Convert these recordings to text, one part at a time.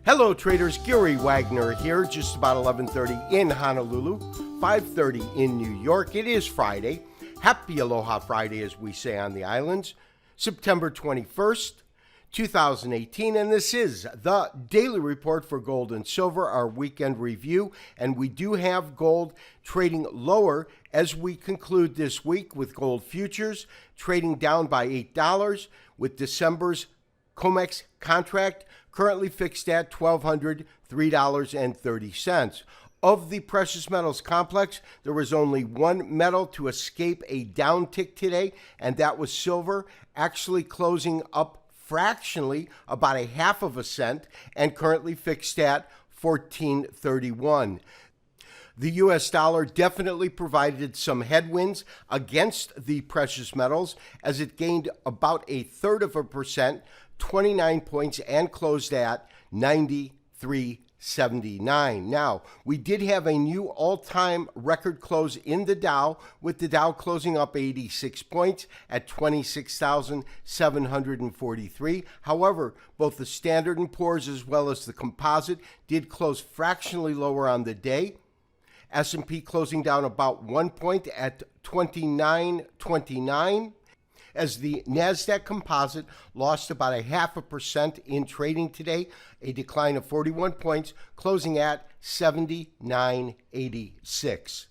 Hello traders, Gary Wagner here, just about 11:30 in Honolulu, 5:30 in New York. It is Friday. Happy Aloha Friday, as we say on the islands. September 21st, 2018, and this is the daily report for gold and silver, our weekend review. And we do have gold trading lower as we conclude this week, with gold futures trading down by $8, with December's Comex contract currently fixed at $1,203.30. Of the precious metals complex, there was only one metal to escape a downtick today, and that was silver, actually closing up fractionally, about a half of a cent, and currently fixed at $14.31. The U.S. dollar definitely provided some headwinds against the precious metals as it gained about 0.33%, 29 points, and closed at 93.79. Now, we did have a new all-time record close in the Dow, with the Dow closing up 86 points at 26,743. However, both the Standard & Poor's as well as the composite did close fractionally lower on the day. S&P closing down about 1 point at 29.29. As the NASDAQ composite lost about 0.5% in trading today, a decline of 41 points, closing at 79.86.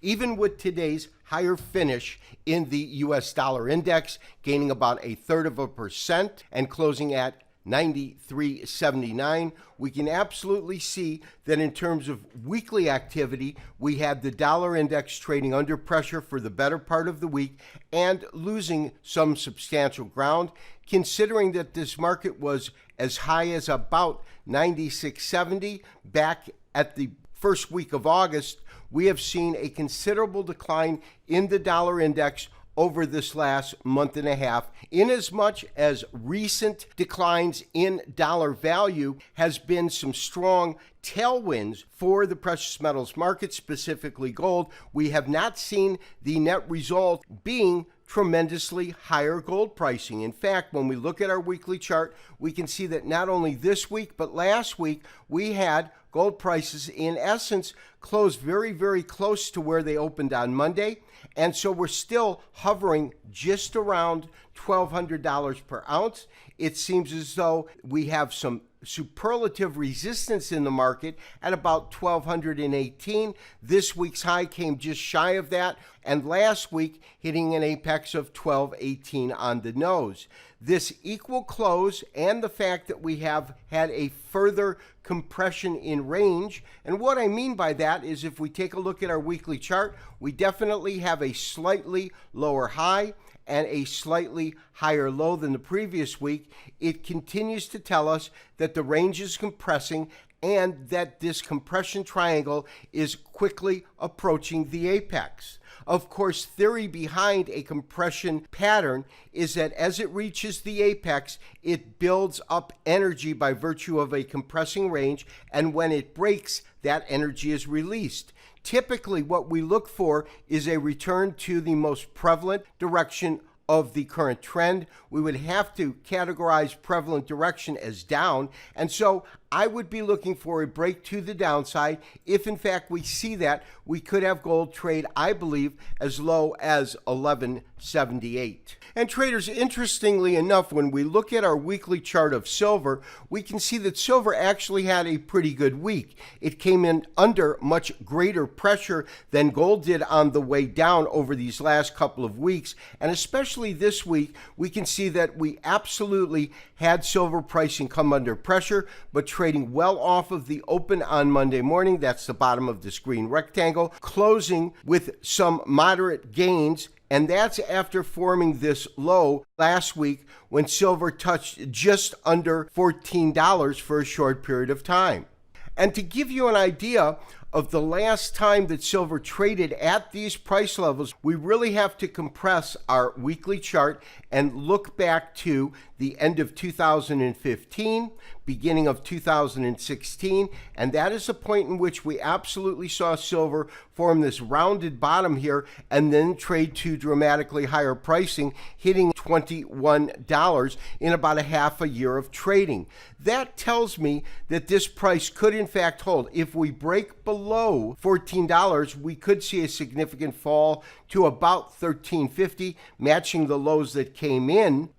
Even with today's higher finish in the U.S. dollar index, gaining about 0.33% and closing at 93.79, we can absolutely see that in terms of weekly activity, we had the dollar index trading under pressure for the better part of the week and losing some substantial ground, considering that this market was as high as about 96.70 back at the first week of August. We have seen a considerable decline in the dollar index over this last month and a half, inasmuch as recent declines in dollar value has been some strong tailwinds for the precious metals market, specifically gold. We have not seen the net result being tremendously higher gold pricing. In fact, when we look at our weekly chart, we can see that not only this week, but last week, we had gold prices in essence close very, very close to where they opened on Monday. And so we're still hovering just around $1,200 per ounce. It seems as though we have some superlative resistance in the market at about 1,218. This week's high came just shy of that, and last week hitting an apex of 1,218 on the nose. This equal close and the fact that we have had a further compression in range, and what I mean by that is if we take a look at our weekly chart, we definitely have a slightly lower high and a slightly higher low than the previous week. It continues to tell us that the range is compressing and that this compression triangle is quickly approaching the apex. Of course, theory behind a compression pattern is that as it reaches the apex, it builds up energy by virtue of a compressing range, and when it breaks, that energy is released. Typically, what we look for is a return to the most prevalent direction of the current trend. We would have to categorize prevalent direction as down, and so I would be looking for a break to the downside. If in fact we see that, we could have gold trade, I believe, as low as 1178. And traders, interestingly enough, when we look at our weekly chart of silver, we can see that silver actually had a pretty good week. It came in under much greater pressure than gold did on the way down over these last couple of weeks, and especially this week, we can see that we absolutely had silver pricing come under pressure, but trading well off of the open on Monday morning. That's the bottom of this green rectangle, closing with some moderate gains, and that's after forming this low last week when silver touched just under $14 for a short period of time. And to give you an idea of the last time that silver traded at these price levels, we really have to compress our weekly chart and look back to the end of 2015, beginning of 2016, and that is a point in which we absolutely saw silver form this rounded bottom here and then trade to dramatically higher pricing, hitting $21 in about a half a year of trading. That tells me that this price could in fact hold. If we break below $14, we could see a significant fall to about $13.50, matching the lows that came in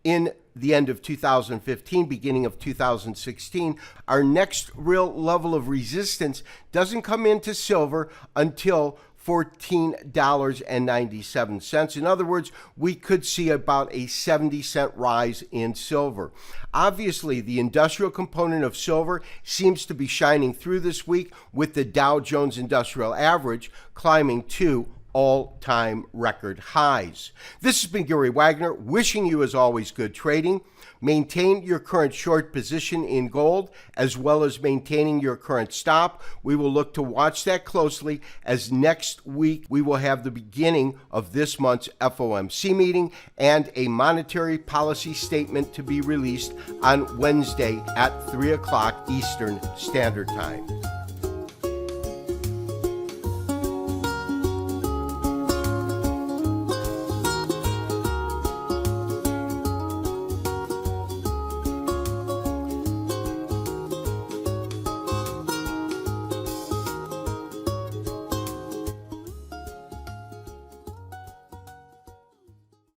the end of 2015, beginning of 2016. Our next real level of resistance doesn't come into silver until $14.97. In other words, we could see about a 70-cent rise in silver. Obviously, the industrial component of silver seems to be shining through this week, with the Dow Jones Industrial Average climbing to all-time record highs. This has been Gary Wagner, wishing you, as always, good trading. Maintain your current short position in gold, as well as maintaining your current stop. We will look to watch that closely, as next week we will have the beginning of this month's FOMC meeting and a monetary policy statement to be released on Wednesday at 3 o'clock Eastern Standard Time.